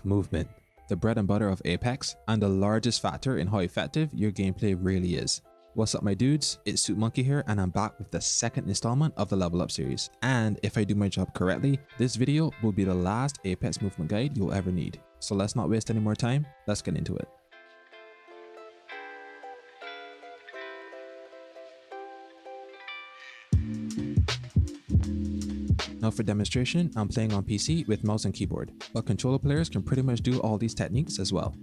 Movement. The bread and butter of Apex, and the largest factor in how effective your gameplay really is. What's up my dudes, it's SuitMonkey here and I'm back with the second installment of the Level Up series. And if I do my job correctly, this video will be the last Apex movement guide you'll ever need. So let's not waste any more time, let's get into it. Now for demonstration, I'm playing on PC with mouse and keyboard, but controller players can pretty much do all these techniques as well.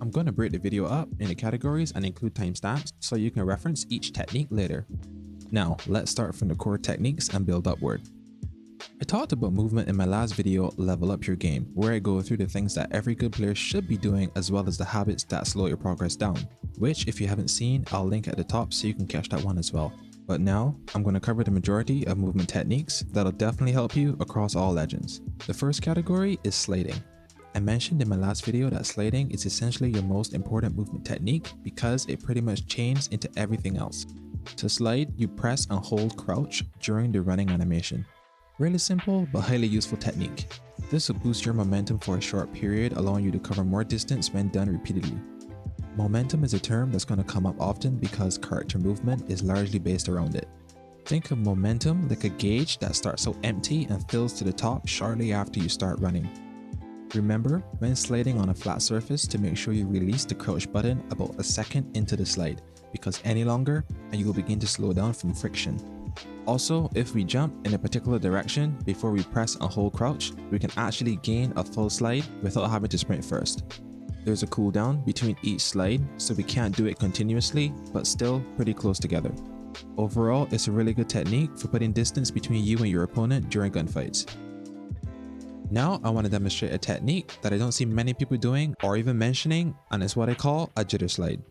I'm going to break the video up into categories and include timestamps so you can reference each technique later. Now, let's start from the core techniques and build upward. I talked about movement in my last video, Level Up Your Game, where I go through the things that every good player should be doing as well as the habits that slow your progress down, which if you haven't seen, I'll link at the top so you can catch that one as well. But now, I'm going to cover the majority of movement techniques that'll definitely help you across all legends. The first category is sliding. I mentioned in my last video that sliding is essentially your most important movement technique because it pretty much chains into everything else. To slide, you press and hold crouch during the running animation. Really simple but highly useful technique. This will boost your momentum for a short period, allowing you to cover more distance when done repeatedly. Momentum is a term that's going to come up often because character movement is largely based around it. Think of momentum like a gauge that starts out empty and fills to the top shortly after you start running. Remember, when sliding on a flat surface, to make sure you release the crouch button about a second into the slide, because any longer and you will begin to slow down from friction. Also, if we jump in a particular direction before we press and hold crouch, we can actually gain a full slide without having to sprint first. There's a cooldown between each slide, so we can't do it continuously, but still pretty close together. Overall, it's a really good technique for putting distance between you and your opponent during gunfights. Now I want to demonstrate a technique that I don't see many people doing or even mentioning, and it's what I call a jitter slide.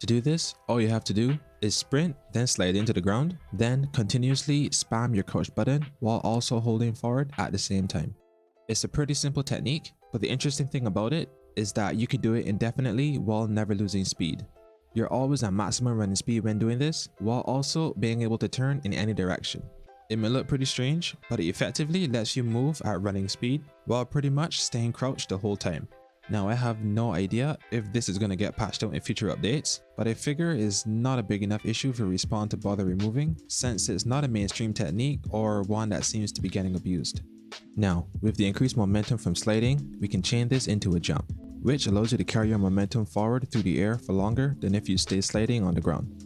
To do this, all you have to do is sprint, then slide into the ground, then continuously spam your crouch button while also holding forward at the same time. It's a pretty simple technique, but the interesting thing about it is that you can do it indefinitely while never losing speed. You're always at maximum running speed when doing this, while also being able to turn in any direction. It may look pretty strange, but it effectively lets you move at running speed while pretty much staying crouched the whole time. Now I have no idea if this is going to get patched out in future updates, but I figure it's not a big enough issue for Respawn to bother removing, since it's not a mainstream technique or one that seems to be getting abused. Now, with the increased momentum from sliding, we can chain this into a jump, which allows you to carry your momentum forward through the air for longer than if you stay sliding on the ground.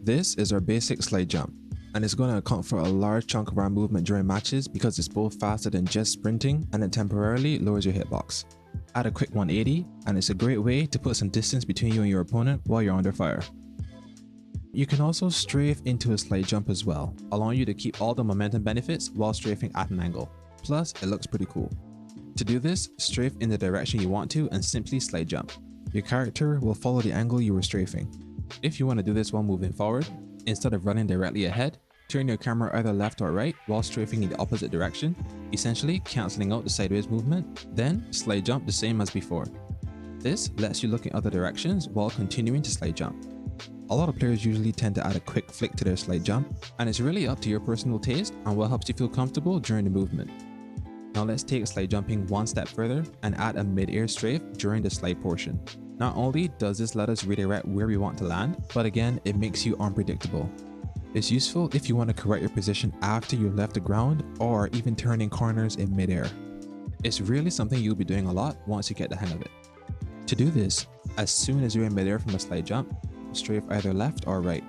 This is our basic slide jump, and it's going to account for a large chunk of our movement during matches because it's both faster than just sprinting and it temporarily lowers your hitbox. Add a quick 180, and it's a great way to put some distance between you and your opponent while you're under fire. You can also strafe into a slide jump as well, allowing you to keep all the momentum benefits while strafing at an angle. Plus, it looks pretty cool. To do this, strafe in the direction you want to and simply slide jump. Your character will follow the angle you were strafing. If you want to do this while moving forward, instead of running directly ahead, turn your camera either left or right while strafing in the opposite direction, essentially cancelling out the sideways movement, then slide jump the same as before. This lets you look in other directions while continuing to slide jump. A lot of players usually tend to add a quick flick to their slide jump, and it's really up to your personal taste and what helps you feel comfortable during the movement. Now let's take slide jumping one step further and add a mid-air strafe during the slide portion. Not only does this let us redirect where we want to land, but again, it makes you unpredictable. It's useful if you want to correct your position after you've left the ground or even turning corners in mid-air. It's really something you'll be doing a lot once you get the hang of it. To do this, as soon as you're in mid-air from a slide jump, strafe either left or right.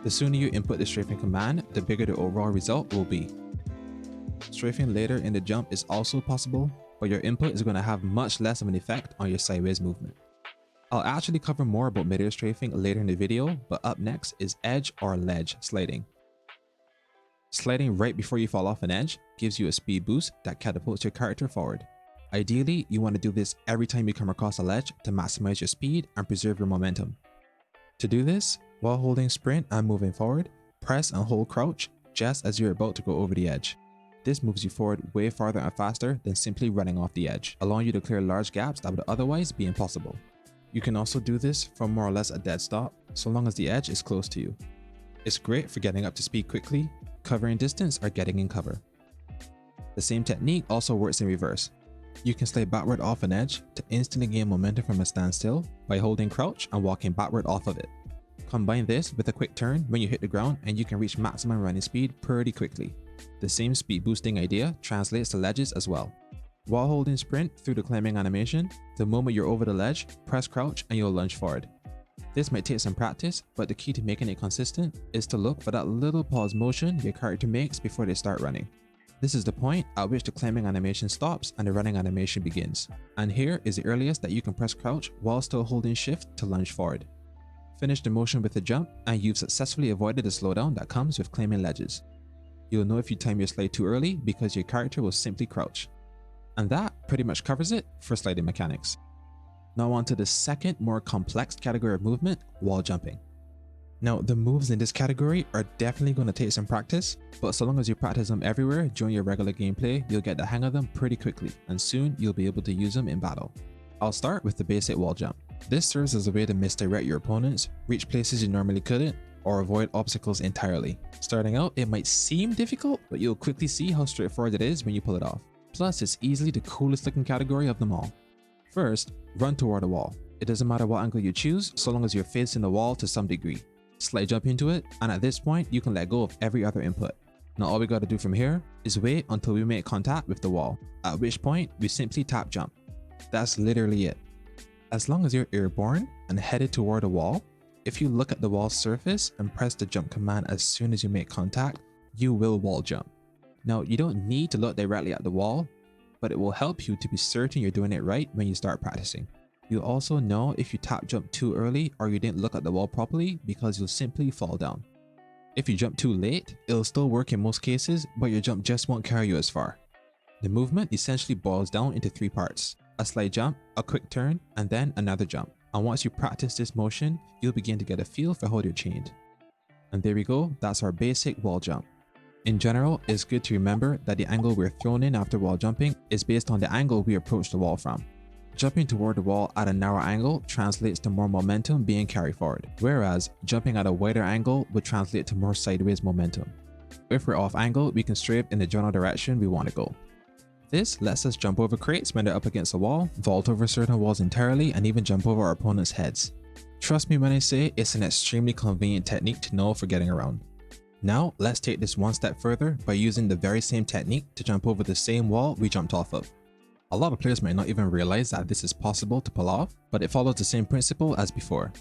The sooner you input the strafing command, the bigger the overall result will be. Strafing later in the jump is also possible, but your input is going to have much less of an effect on your sideways movement. I'll actually cover more about mid-air strafing later in the video, but up next is edge or ledge sliding. Sliding right before you fall off an edge gives you a speed boost that catapults your character forward. Ideally, you want to do this every time you come across a ledge to maximize your speed and preserve your momentum. To do this, while holding sprint and moving forward, press and hold crouch just as you're about to go over the edge. This moves you forward way farther and faster than simply running off the edge, allowing you to clear large gaps that would otherwise be impossible. You can also do this from more or less a dead stop, so long as the edge is close to you. It's great for getting up to speed quickly, covering distance, or getting in cover. The same technique also works in reverse. You can slide backward off an edge to instantly gain momentum from a standstill by holding crouch and walking backward off of it. Combine this with a quick turn when you hit the ground and you can reach maximum running speed pretty quickly. The same speed boosting idea translates to ledges as well. While holding sprint through the climbing animation, the moment you're over the ledge, press crouch and you'll lunge forward. This might take some practice, but the key to making it consistent is to look for that little pause motion your character makes before they start running. This is the point at which the climbing animation stops and the running animation begins. And here is the earliest that you can press crouch while still holding shift to lunge forward. Finish the motion with a jump and you've successfully avoided the slowdown that comes with climbing ledges. You'll know if you time your slide too early because your character will simply crouch. And that pretty much covers it for sliding mechanics. Now on to the second more complex category of movement, wall jumping. Now the moves in this category are definitely going to take some practice, but so long as you practice them everywhere during your regular gameplay, you'll get the hang of them pretty quickly and soon you'll be able to use them in battle. I'll start with the basic wall jump. This serves as a way to misdirect your opponents, reach places you normally couldn't, or avoid obstacles entirely. Starting out, it might seem difficult, but you'll quickly see how straightforward it is when you pull it off. Plus, it's easily the coolest looking category of them all. First, run toward a wall. It doesn't matter what angle you choose, so long as you're facing the wall to some degree. Slide jump into it, and at this point, you can let go of every other input. Now all we gotta do from here is wait until we make contact with the wall, at which point we simply tap jump. That's literally it. As long as you're airborne and headed toward a wall, if you look at the wall's surface and press the jump command as soon as you make contact, you will wall jump. Now you don't need to look directly at the wall, but it will help you to be certain you're doing it right when you start practicing. You'll also know if you tap jump too early or you didn't look at the wall properly because you'll simply fall down. If you jump too late, it'll still work in most cases, but your jump just won't carry you as far. The movement essentially boils down into three parts: a slide jump, a quick turn, and then another jump. And once you practice this motion, you'll begin to get a feel for how they're chained. And there we go, that's our basic wall jump. In general, it's good to remember that the angle we're thrown in after wall jumping is based on the angle we approach the wall from. Jumping toward the wall at a narrow angle translates to more momentum being carried forward, whereas jumping at a wider angle would translate to more sideways momentum. If we're off angle, we can strafe in the general direction we want to go. This lets us jump over crates when they're up against a wall, vault over certain walls entirely, and even jump over our opponent's heads. Trust me when I say it's an extremely convenient technique to know for getting around. Now let's take this one step further by using the very same technique to jump over the same wall we jumped off of. A lot of players might not even realize that this is possible to pull off, but it follows the same principle as before.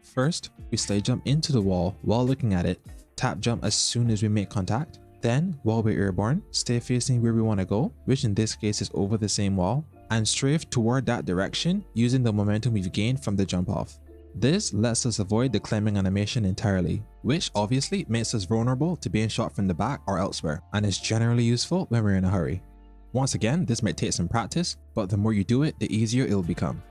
First, we slide jump into the wall while looking at it, tap jump as soon as we make contact. Then, while we're airborne, stay facing where we want to go, which in this case is over the same wall, and strafe toward that direction using the momentum we've gained from the jump off. This lets us avoid the climbing animation entirely, which obviously makes us vulnerable to being shot from the back or elsewhere, and is generally useful when we're in a hurry. Once again, this might take some practice, but the more you do it, the easier it'll become.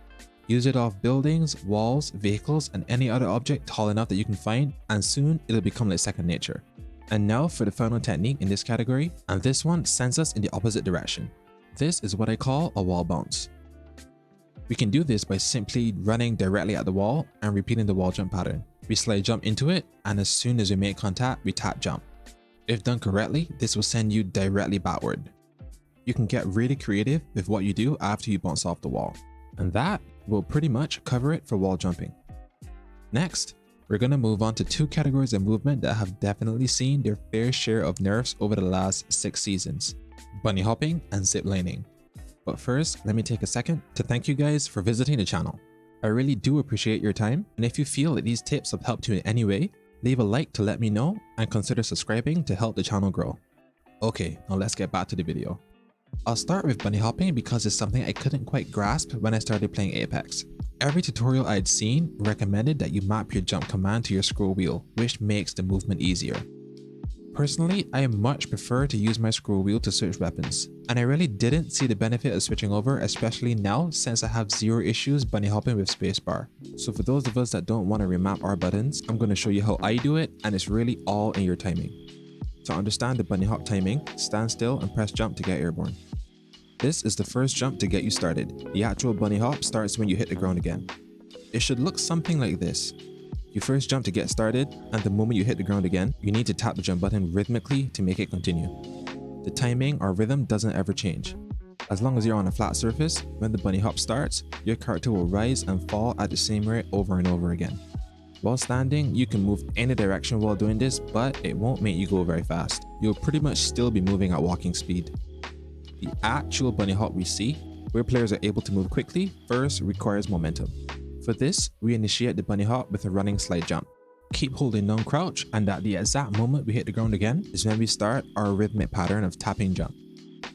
Use it off buildings, walls, vehicles, and any other object tall enough that you can find, and soon it'll become like second nature. And now for the final technique in this category, and this one sends us in the opposite direction. This is what I call a wall bounce. We can do this by simply running directly at the wall and repeating the wall jump pattern. We slide jump into it, and as soon as we make contact, we tap jump. If done correctly, this will send you directly backward. You can get really creative with what you do after you bounce off the wall. And that will pretty much cover it for wall jumping. Next, we're going to move on to two categories of movement that have definitely seen their fair share of nerfs over the last 6 seasons: bunny hopping and ziplining. But first, let me take a second to thank you guys for visiting the channel. I really do appreciate your time, and if you feel that these tips have helped you in any way, leave a like to let me know and consider subscribing to help the channel grow. Okay, now let's get back to the video. I'll start with bunny hopping because it's something I couldn't quite grasp when I started playing Apex. Every tutorial I'd seen recommended that you map your jump command to your scroll wheel, which makes the movement easier. Personally, I much prefer to use my scroll wheel to switch weapons, and I really didn't see the benefit of switching over, especially now since I have zero issues bunny hopping with spacebar. So for those of us that don't want to remap our buttons, I'm going to show you how I do it, and it's really all in your timing. To understand the bunny hop timing, stand still and press jump to get airborne. This is the first jump to get you started. The actual bunny hop starts when you hit the ground again. It should look something like this. You first jump to get started, and the moment you hit the ground again, you need to tap the jump button rhythmically to make it continue. The timing or rhythm doesn't ever change. As long as you're on a flat surface, when the bunny hop starts, your character will rise and fall at the same rate over and over again. While standing, you can move any direction while doing this, but it won't make you go very fast. You'll pretty much still be moving at walking speed. The actual bunny hop we see, where players are able to move quickly, first requires momentum. For this, we initiate the bunny hop with a running slide jump. Keep holding down crouch, and at the exact moment we hit the ground again is when we start our rhythmic pattern of tapping jump.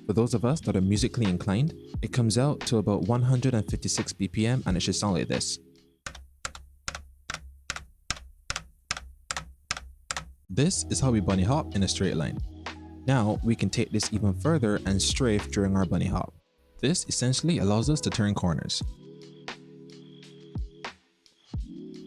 For those of us that are musically inclined, it comes out to about 156 BPM and it should sound like this. This is how we bunny hop in a straight line. Now we can take this even further and strafe during our bunny hop. This essentially allows us to turn corners.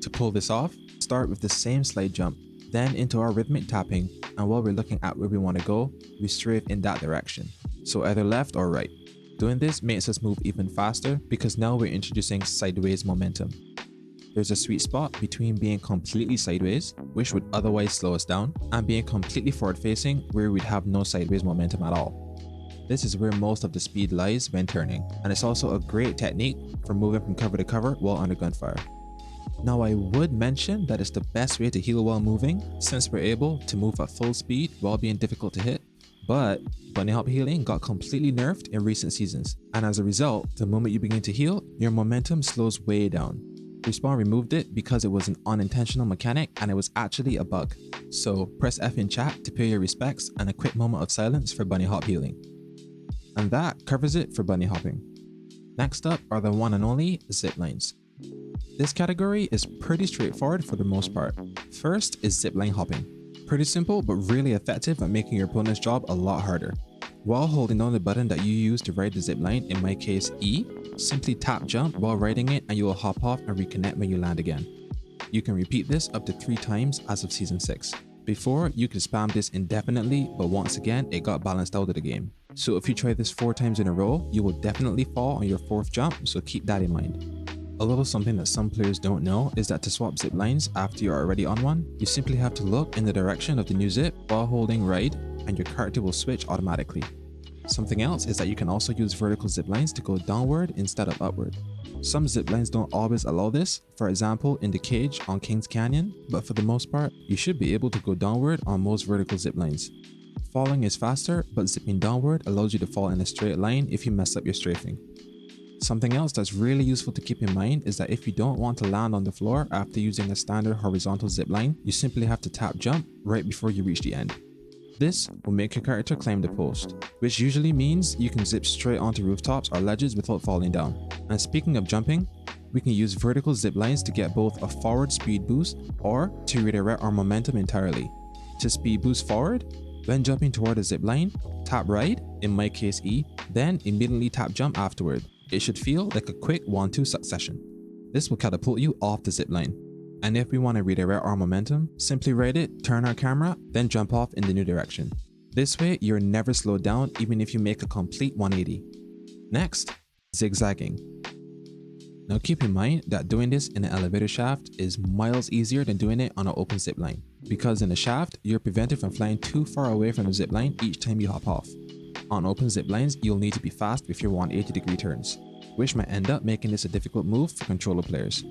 To pull this off, start with the same slide jump, then into our rhythmic tapping, and while we're looking at where we want to go, we strafe in that direction, so either left or right. Doing this makes us move even faster because now we're introducing sideways momentum. There's a sweet spot between being completely sideways, which would otherwise slow us down, and being completely forward facing where we'd have no sideways momentum at all. This is where most of the speed lies when turning, and it's also a great technique for moving from cover to cover while under gunfire. Now I would mention that it's the best way to heal while moving, since we're able to move at full speed while being difficult to hit, but bunny hop healing got completely nerfed in recent seasons, and as a result, the moment you begin to heal, your momentum slows way down. Respawn removed it because it was an unintentional mechanic and it was actually a bug. So press F in chat to pay your respects and a quick moment of silence for bunny hop healing. And that covers it for bunny hopping. Next up are the one and only ziplines. This category is pretty straightforward for the most part. First is zipline hopping. Pretty simple but really effective at making your opponent's job a lot harder. While holding down the button that you use to ride the zipline, in my case E, simply tap jump while riding it and you will hop off and reconnect when you land again. You can repeat this up to 3 times as of Season 6. Before, you could spam this indefinitely, but once again, it got balanced out of the game. So if you try this 4 times in a row, you will definitely fall on your 4th jump, so keep that in mind. A little something that some players don't know is that to swap ziplines after you're already on one, you simply have to look in the direction of the new zip while holding ride, and your character will switch automatically. Something else is that you can also use vertical ziplines to go downward instead of upward. Some ziplines don't always allow this, for example in the cage on King's Canyon, but for the most part, you should be able to go downward on most vertical ziplines. Falling is faster, but zipping downward allows you to fall in a straight line if you mess up your strafing. Something else that's really useful to keep in mind is that if you don't want to land on the floor after using a standard horizontal zipline, you simply have to tap jump right before you reach the end. This will make your character climb the post, which usually means you can zip straight onto rooftops or ledges without falling down. And speaking of jumping, we can use vertical ziplines to get both a forward speed boost or to redirect our momentum entirely. To speed boost forward, when jumping toward a zipline, tap ride, in my case E, then immediately tap jump afterward. It should feel like a quick 1-2 succession. This will catapult you off the zipline. And if we want to redirect our momentum, simply ride it, turn our camera, then jump off in the new direction. This way, you're never slowed down even if you make a complete 180. Next, zigzagging. Now keep in mind that doing this in an elevator shaft is miles easier than doing it on an open zipline, because in a shaft, you're prevented from flying too far away from the zipline each time you hop off. On open ziplines, you'll need to be fast with your 180-degree turns, which might end up making this a difficult move for controller players.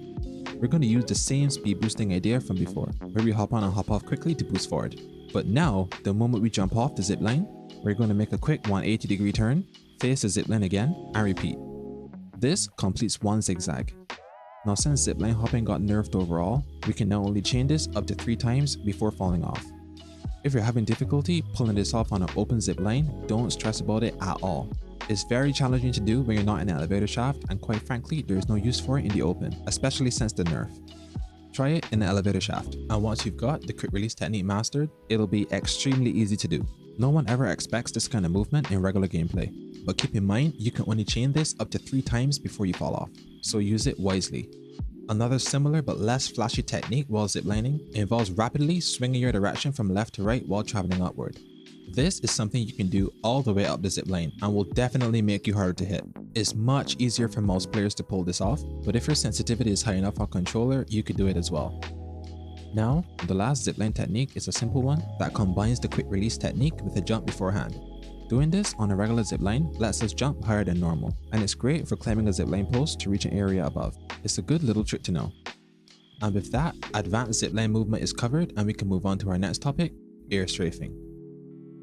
We're going to use the same speed boosting idea from before, where we hop on and hop off quickly to boost forward. But now, the moment we jump off the zipline, we're going to make a quick 180-degree turn, face the zipline again, and repeat. This completes one zigzag. Now since zipline hopping got nerfed overall, we can now only chain this up to 3 times before falling off. If you're having difficulty pulling this off on an open zipline, don't stress about it at all. It's very challenging to do when you're not in an elevator shaft, and quite frankly, there is no use for it in the open, especially since the nerf. Try it in an elevator shaft, and once you've got the quick release technique mastered, it'll be extremely easy to do. No one ever expects this kind of movement in regular gameplay, but keep in mind you can only chain this up to 3 times before you fall off, so use it wisely. Another similar but less flashy technique while ziplining involves rapidly swinging your direction from left to right while traveling upward. This is something you can do all the way up the zipline and will definitely make you harder to hit. It's much easier for most players to pull this off, but if your sensitivity is high enough on controller, you could do it as well. Now, the last zipline technique is a simple one that combines the quick release technique with a jump beforehand. Doing this on a regular zipline lets us jump higher than normal, and it's great for climbing a zipline post to reach an area above. It's a good little trick to know. And with that, advanced zipline movement is covered, and we can move on to our next topic, air strafing.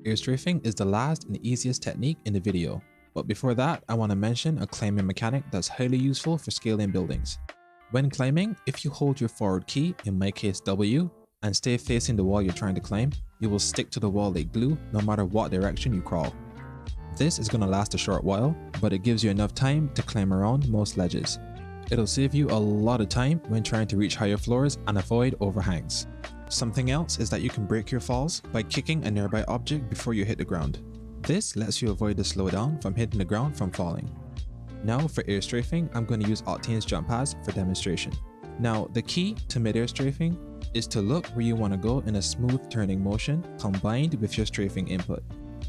Air strafing is the last and easiest technique in the video, but before that, I want to mention a climbing mechanic that's highly useful for scaling buildings. When climbing, if you hold your forward key, in my case W, and stay facing the wall you're trying to climb, you will stick to the wall like glue no matter what direction you crawl. This is going to last a short while, but it gives you enough time to climb around most ledges. It'll save you a lot of time when trying to reach higher floors and avoid overhangs. Something else is that you can break your falls by kicking a nearby object before you hit the ground. This lets you avoid the slowdown from hitting the ground from falling. Now for air strafing, I'm going to use OCTANE'S jump pads for demonstration. Now the key to mid-air strafing is to look where you want to go in a smooth turning motion combined with your strafing input.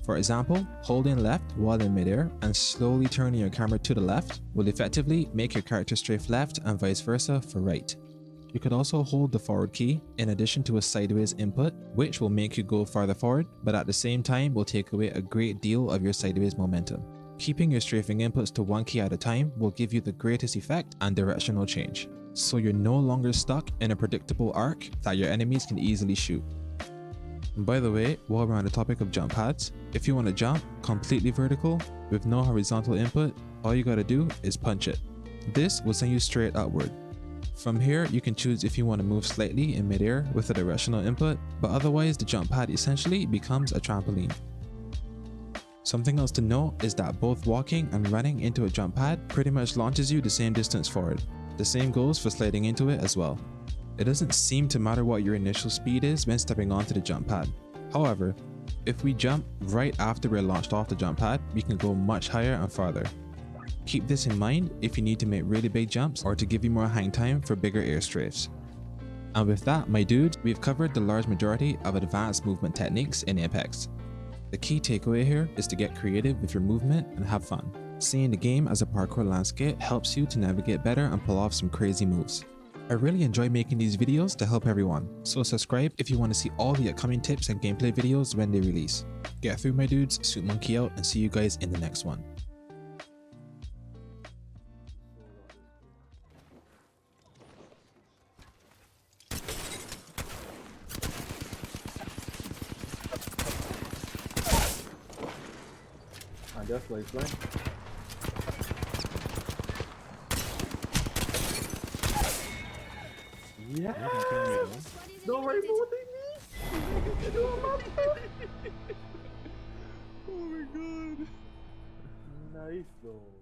For example, holding left while in midair and slowly turning your camera to the left will effectively make your character strafe left and vice versa for right. You could also hold the forward key in addition to a sideways input, which will make you go farther forward, but at the same time will take away a great deal of your sideways momentum. Keeping your strafing inputs to one key at a time will give you the greatest effect and directional change, so you're no longer stuck in a predictable arc that your enemies can easily shoot. And by the way, while we're on the topic of jump pads, if you want to jump completely vertical with no horizontal input, all you gotta do is punch it. This will send you straight upward. From here, you can choose if you want to move slightly in midair with a directional input, but otherwise the jump pad essentially becomes a trampoline. Something else to note is that both walking and running into a jump pad pretty much launches you the same distance forward. The same goes for sliding into it as well. It doesn't seem to matter what your initial speed is when stepping onto the jump pad. However, if we jump right after we're launched off the jump pad, we can go much higher and farther. Keep this in mind if you need to make really big jumps or to give you more hang time for bigger air strafes. And with that, my dudes, we've covered the large majority of advanced movement techniques in Apex. The key takeaway here is to get creative with your movement and have fun. Seeing the game as a parkour landscape helps you to navigate better and pull off some crazy moves. I really enjoy making these videos to help everyone, so subscribe if you want to see all the upcoming tips and gameplay videos when they release. Get through, my dudes, SuitMonkey out, and see you guys in the next one. I guess like that. Yeah. No rainbow thingy. Oh my god. Nice though.